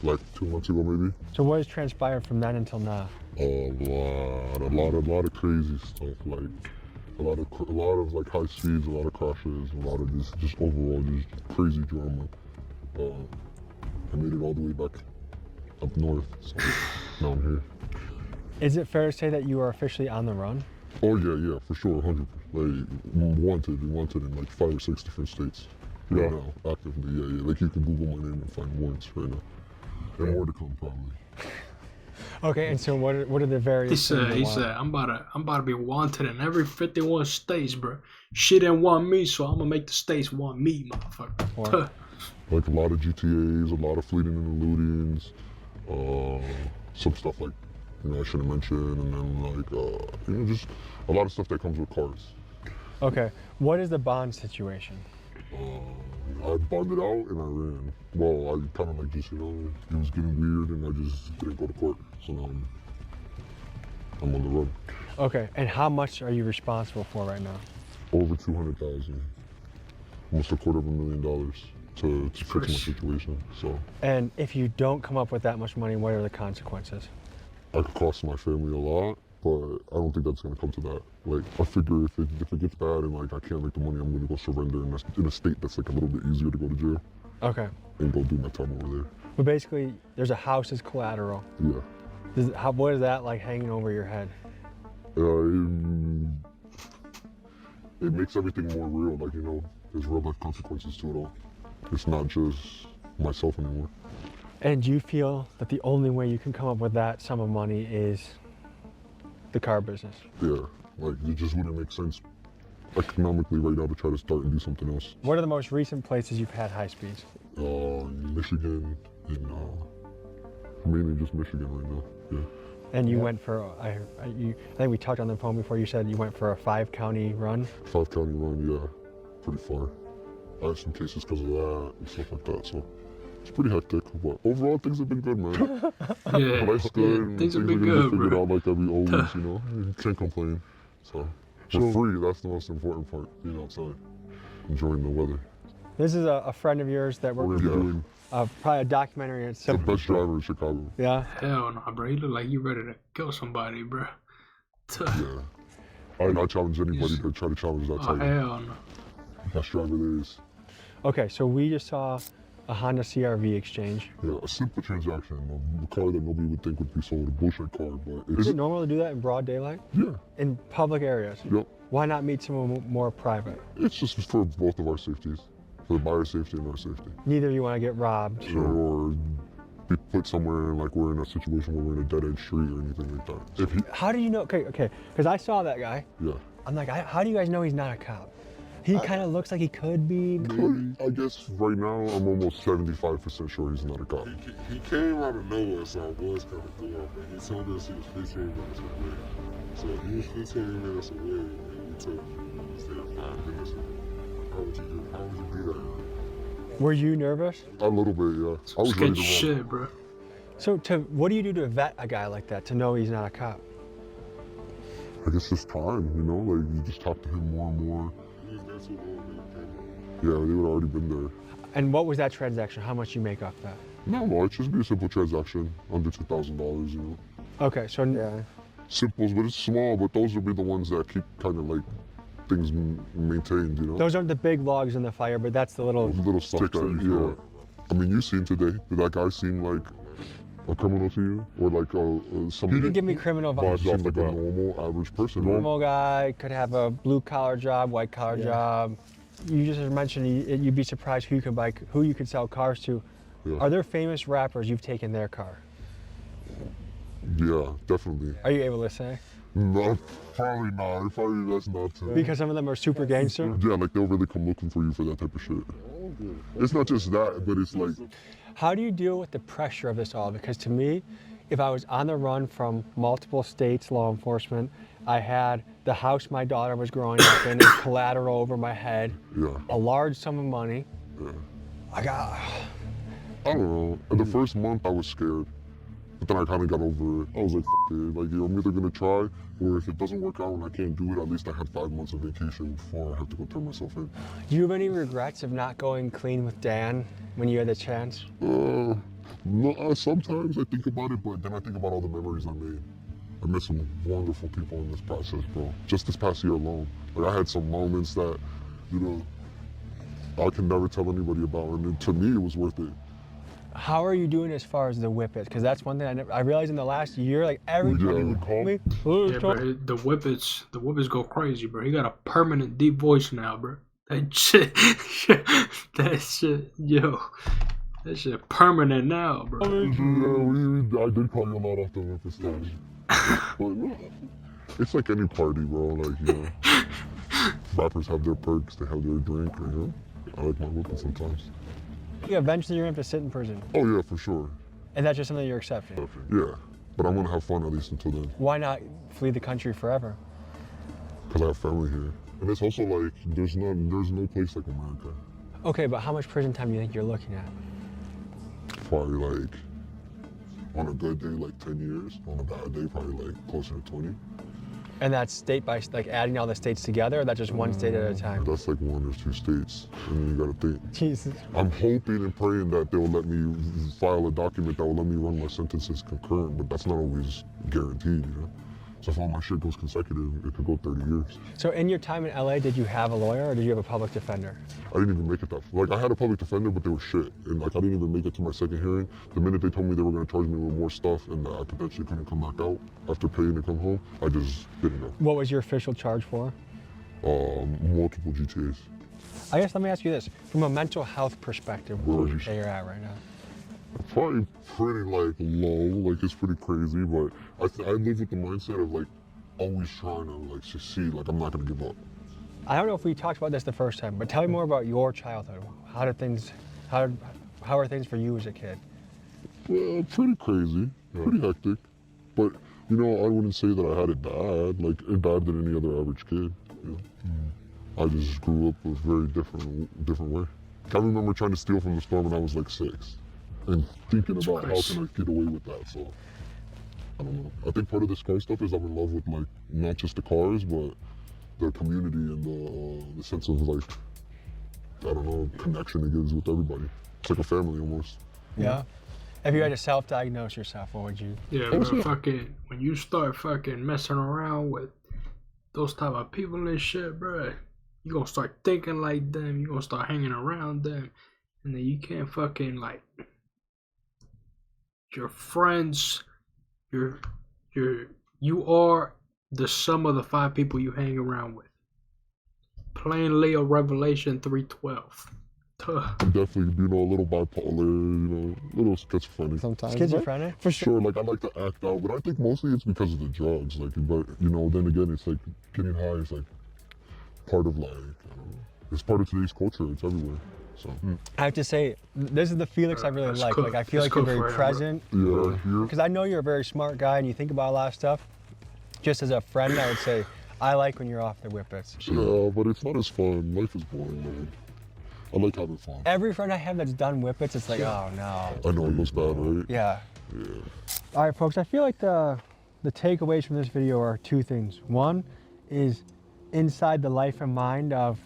Speaker 5: Like 2 months ago, maybe.
Speaker 3: So what has transpired from then until now?
Speaker 5: A lot of crazy stuff. Like a lot of like high speeds, a lot of crashes, a lot of just overall just crazy drama. I made it all the way back up north, so now I'm here.
Speaker 3: Is it fair to say that you are officially on the run?
Speaker 5: Oh yeah, for sure, 100. Like wanted in like 5 or 6 different states. Yeah. Right now, actively, yeah. Like you can Google my name and find warrants right now, and more to come probably.
Speaker 3: Okay, and so what are the various?
Speaker 1: He said, I'm about to be wanted in every 51 states, bro. Shit didn't want me, so I'm gonna make the states want me, motherfucker.
Speaker 5: Like a lot of GTAs, a lot of fleeting and eludings, some stuff like, you know, I shouldn't mention, and then like, you know, just a lot of stuff that comes with cars.
Speaker 3: Okay, what is the bond situation?
Speaker 5: I bonded out and I ran. Well, I kind of like just, you know, it was getting weird and I just didn't go to court. So now I'm on the run.
Speaker 3: Okay, and how much are you responsible for right now?
Speaker 5: Over 200,000, almost $250,000 to fix my situation. So. And
Speaker 3: if you don't come up with that much money, what are the consequences?
Speaker 5: I could cost my family a lot, but I don't think that's gonna come to that. Like, I figure if it gets bad and like I can't make the money, I'm gonna go surrender in a state that's like a little bit easier to go to jail.
Speaker 3: Okay.
Speaker 5: And go do my time over there.
Speaker 3: But basically, there's a house as collateral.
Speaker 5: Yeah.
Speaker 3: What is that like hanging over your head?
Speaker 5: It makes everything more real. Like, you know, there's real life consequences to it all. It's not just myself anymore.
Speaker 3: And do you feel that the only way you can come up with that sum of money is the car business?
Speaker 5: Yeah, like it just wouldn't make sense economically right now to try to start and do something else.
Speaker 3: What are the most recent places you've had high speeds?
Speaker 5: Michigan, and mainly just Michigan right now, yeah.
Speaker 3: And you went for, I think we talked on the phone before, you said you went for a 5-county run?
Speaker 5: 5-county run, yeah, pretty far. I had some cases because of that and stuff like that, so it's pretty hectic, but overall things have been good, man.
Speaker 1: Yeah,
Speaker 5: life's good, and
Speaker 1: things have been
Speaker 5: are
Speaker 1: good,
Speaker 5: figured
Speaker 1: bro.
Speaker 5: out like every always, you know. You can't complain. So we're free. That's the most important part. Being outside, enjoying the weather.
Speaker 3: This is a friend of yours that we're
Speaker 5: gonna be doing
Speaker 3: probably a documentary. It's
Speaker 5: the best driver in Chicago.
Speaker 3: Yeah.
Speaker 1: Hell no, bro. You look like you ready to kill somebody, bro.
Speaker 5: Yeah. I challenge anybody to try to challenge that title.
Speaker 1: Hell no.
Speaker 5: Best driver there is.
Speaker 3: Okay, so we just saw a Honda CR-V exchange.
Speaker 5: Yeah, a simple transaction. A car that nobody would think would be sold, a bullshit car, but
Speaker 3: Is it normal to do that in broad daylight?
Speaker 5: Yeah.
Speaker 3: In public areas?
Speaker 5: Yep.
Speaker 3: Why not meet someone more private?
Speaker 5: It's just for both of our safeties. For the buyer's safety and our safety.
Speaker 3: Neither of you want to get robbed.
Speaker 5: Or be put somewhere and like we're in a situation where we're in a dead-end street or anything like that.
Speaker 3: How do you know? Okay, because I saw that guy.
Speaker 5: Yeah.
Speaker 3: I'm like, how do you guys know he's not a cop? He kind of looks like he could be.
Speaker 5: I guess right now I'm almost 75% sure he's not a cop.
Speaker 11: He came out of nowhere, so I was kind of thrown off. And he told us he was 15 minutes away. So he was 15 minutes away, and he told me he stayed 5 minutes away. How would you do that?
Speaker 3: Were you nervous?
Speaker 5: A little bit, yeah. I was ready to
Speaker 1: shit, bro.
Speaker 3: So what do you do to vet a guy like that to know he's not a cop?
Speaker 5: I guess just time, you know, like you just talk to him more and more. Yeah, they would already been there.
Speaker 3: And what was that transaction? How much you make off that?
Speaker 5: No, it should be a simple transaction, under $2,000, you know.
Speaker 3: Okay, so
Speaker 5: simples, but it's small. But those would be the ones that keep kind of like things maintained, you know?
Speaker 3: Those aren't the big logs in the fire, but that's the little
Speaker 5: stuff that, yeah. I mean, you seen today, did that guy seem like a criminal to you? Or like somebody?
Speaker 3: You can give me criminal vibes.
Speaker 5: Seemed like a normal, average person, right?
Speaker 3: Normal guy, could have a blue-collar job, white-collar job. You just mentioned you'd be surprised who you could sell cars to.
Speaker 5: Yeah.
Speaker 3: Are there famous rappers you've taken their car?
Speaker 5: Yeah, definitely.
Speaker 3: Are you able to say?
Speaker 5: No, probably not. Probably that's not too.
Speaker 3: Because some of them are super gangster?
Speaker 5: Yeah, like they'll really come looking for you for that type of shit. It's not just that, but it's like...
Speaker 3: How do you deal with the pressure of this all? Because to me, if I was on the run from multiple states, law enforcement, I had the house my daughter was growing up in, and collateral over my head, a large sum of money.
Speaker 5: Yeah.
Speaker 3: I
Speaker 5: don't know. In the first month, I was scared. But then I kind of got over it. I was like, F it. Like, I'm either going to try, or if it doesn't work out and I can't do it, at least I had 5 months of vacation before I have to go turn myself in.
Speaker 3: Do you have any regrets of not going clean with Dan when you had the chance?
Speaker 5: No, sometimes I think about it, but then I think about all the memories I made. I met some wonderful people in this process, bro. Just this past year alone. Like, I had some moments that, you know, I can never tell anybody about, and to me, it was worth it.
Speaker 3: How are you doing as far as the whippets? Because that's one thing I realized in the last year, like everybody would call me.
Speaker 1: Yeah, bro, the whippets go crazy, bro. He got a permanent deep voice now, bro. That shit, that shit permanent now, bro.
Speaker 5: Yeah, I did call you a lot off the whippet stage. But no, it's like any party, bro. Like, you know, rappers have their perks, they have their drink, you know. I like my whippet sometimes.
Speaker 3: Yeah, eventually you're going to have to sit in prison.
Speaker 5: Oh, yeah, for sure.
Speaker 3: And that's just something you're accepting?
Speaker 5: Yeah, but I'm going to have fun at least until then.
Speaker 3: Why not flee the country forever?
Speaker 5: Because I have family here. And it's also like, there's no place like America.
Speaker 3: Okay, but how much prison time do you think you're looking at?
Speaker 5: Probably like, on a good day, like 10 years. On a bad day, probably like closer to 20.
Speaker 3: And that's state by, like adding all the states together, or that's just one state at a time?
Speaker 5: That's like 1 or 2 states, and then you gotta think.
Speaker 3: Jesus.
Speaker 5: I'm hoping and praying that they'll let me file a document that will let me run my sentences concurrent, but that's not always guaranteed, you know? So if all my shit goes consecutive, it could go 30 years.
Speaker 3: So in your time in LA, did you have a lawyer or did you have a public defender?
Speaker 5: I didn't even make it that far. Like, I had a public defender, but they were shit. And like, I didn't even make it to my second hearing. The minute they told me they were gonna charge me with more stuff and that I potentially couldn't come back out after paying to come home, I just didn't know.
Speaker 3: What was your official charge for?
Speaker 5: Multiple GTAs.
Speaker 3: I guess let me ask you this. From a mental health perspective, where would you say you're at right now?
Speaker 5: Probably pretty like low, like it's pretty crazy, but I live with the mindset of like always trying to like succeed, like I'm not gonna give up.
Speaker 3: I don't know if we talked about this the first time, but tell me more about your childhood. How are things for you as a kid?
Speaker 5: Well, pretty crazy, pretty hectic, but you know, I wouldn't say that I had it bad, like bad than any other average kid. You know? I just grew up a very different way. I remember trying to steal from the store when I was like 6. And thinking about how can I get away with that, so I don't know. I think part of this car stuff is I'm in love with like not just the cars, but the community and the sense of like, I don't know, connection it gives with everybody. It's like a family almost.
Speaker 3: Yeah. If you had to self-diagnose yourself, what would you?
Speaker 1: Yeah, but fucking when you start fucking messing around with those type of people and shit, bro, you gonna start thinking like them. You gonna start hanging around them, and then you can't fucking like. Your friends, you are the sum of the 5 people you hang around with. PlainLeo Revelation 3:12.
Speaker 5: Definitely, you know, a little bipolar, you know, a little schizophrenic.
Speaker 3: Sometimes. Schizophrenic?
Speaker 5: For sure, like I like to act out, but I think mostly it's because of the drugs. Like, but you know, then again, it's like getting high is like part of like, I don't know, it's part of today's culture. It's everywhere. So.
Speaker 3: I have to say, this is the Felix I really like. Like, I feel like you're very present.
Speaker 5: Yeah.
Speaker 3: Because I know you're a very smart guy and you think about a lot of stuff. Just as a friend, I would say, I like when you're off the whippets.
Speaker 5: Yeah, but it's not as fun. Life is boring, man. I like having fun.
Speaker 3: Every friend I have that's done whippets, it's like, oh no.
Speaker 5: I know, it goes bad, right?
Speaker 3: Yeah.
Speaker 5: Yeah.
Speaker 3: All right, folks, I feel like the takeaways from this video are 2 things. One is inside the life and mind of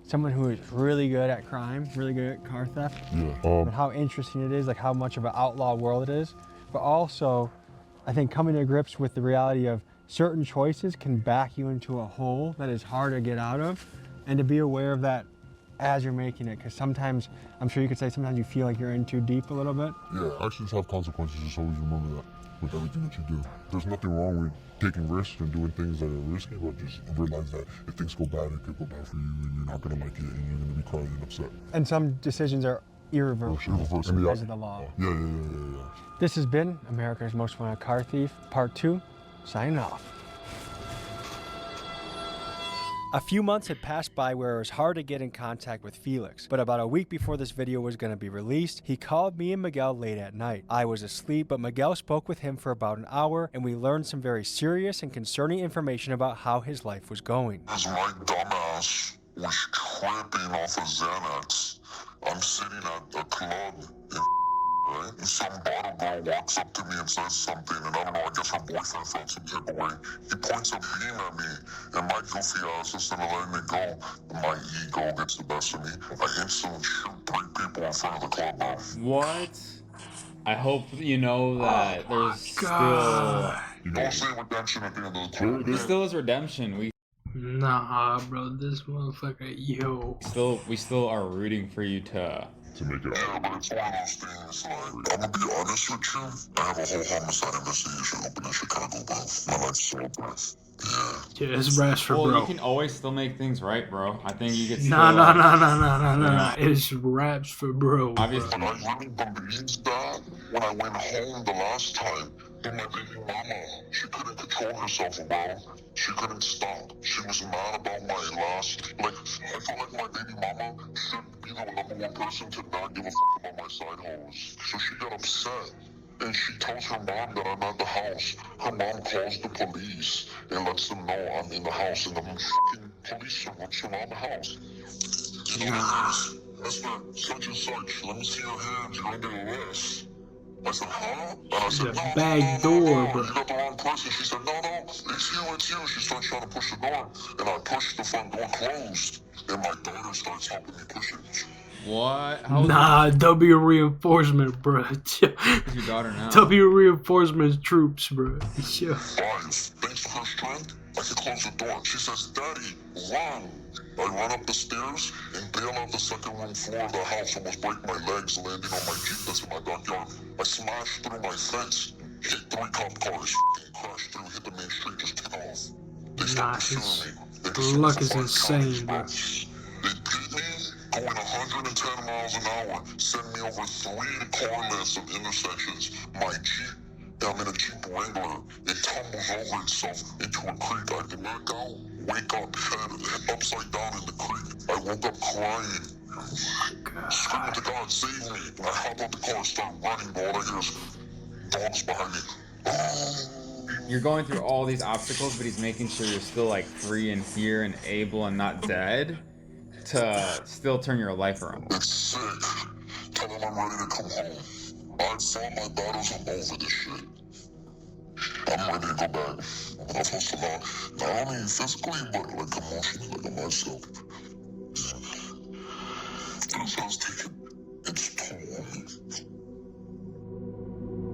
Speaker 3: someone who is really good at crime, really good at car theft, and how interesting it is, like how much of an outlaw world it is. But also, I think coming to grips with the reality of certain choices can back you into a hole that is hard to get out of, and to be aware of that as you're making it, because sometimes, I'm sure you could say sometimes you feel like you're in too deep a little bit.
Speaker 11: Yeah, actions have consequences, just always remember that with everything that you do. There's nothing wrong with taking risks and doing things that are risky, but just realize that if things go bad, it could go bad for you, and you're not gonna like it, and you're gonna be crying and upset.
Speaker 3: And some decisions are irreversible because of the law.
Speaker 11: Yeah.
Speaker 3: This has been America's Most Wanted Car Thief, Part 2, signing off. A few months had passed by where it was hard to get in contact with Felix, but about a week before this video was going to be released, he called me and Miguel late at night. I was asleep, but Miguel spoke with him for about an hour, and we learned some very serious and concerning information about how his life was going.
Speaker 6: As my dumbass was tripping off of Xanax, I'm sitting at a club in right? And some bottle girl walks up to me and says something, and I don't know, I guess her boyfriend felt some type of way. He points a beam at me, and my goofy ass, instead of letting it go, my ego gets the best of me. I instantly shoot 3 people in front of the club, bro.
Speaker 12: What? I hope you know that there's still...
Speaker 6: Don't say redemption at the end of the club.
Speaker 12: There still is redemption.
Speaker 1: Nah, bro, this motherfucker, yo.
Speaker 12: We still are rooting for you to
Speaker 6: make it. Yeah, but it's one of those things, like, I'm gonna be honest with you, I have a whole homicide investigation open in Chicago, bro. My life's so bad.
Speaker 1: Yeah, it's raps for bro.
Speaker 12: You can always still make things right, bro. I think you can still...
Speaker 1: Nah. It's raps for bro.
Speaker 12: Obviously.
Speaker 6: But I really believed that when I went home the last time. And my baby mama, she couldn't control herself, bro. She couldn't stop. She was mad about my last... Like, I feel like my baby mama should be the #1 person to not give a fuck about my side hoes. So she got upset. And she tells her mom that I'm at the house. Her mom calls the police and lets them know I'm in the house, and the fucking police surround the house. You know, Mr. Such and such, let me see your hands, you're under arrest. I said, huh? And I said, no,
Speaker 1: back door, bro.
Speaker 6: You got the wrong person. She said, no, it's you. She starts trying to push the door, and I pushed the front door closed, and my daughter starts helping me push it.
Speaker 12: What?
Speaker 1: Nah, W reinforcement, bro.
Speaker 12: Who's your daughter now?
Speaker 1: W reinforcement troops, bro. Yeah.
Speaker 6: 5. Thanks to her strength, I can close the door. She says, Daddy, run. I run up the stairs and bail out the second room floor of the house, almost break my legs, landing on my Jeep that's in my backyard. I smashed through my fence, hit 3 cop cars, crashed through, hit the main street, just took off. They stopped pursuing me.
Speaker 1: Luck is insane, bro.
Speaker 6: They beat me, going 110 miles an hour, send me over 3 car lengths of intersections. My Jeep, I'm in a Jeep Wrangler, it tumbles over itself into a creek. I did not go, wake up, head upside down in the creek. I woke up crying, screaming to God, save me. And I hop out the car and start running, but all I hear is dogs behind me.
Speaker 12: You're going through all these obstacles, but he's making sure you're still like free and here and able and not dead to still turn your life around.
Speaker 6: It's sick. Tell him I'm ready to come home. I've fought my battles, I'm over this shit. I'm ready to go back. I've hustled out, not only physically, but like emotionally, like myself. This has taken its toll on me.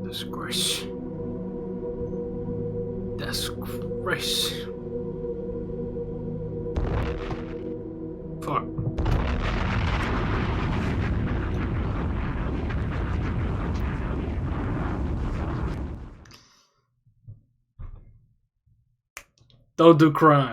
Speaker 1: Disgrace. Disgrace. Fuck. Don't do crime.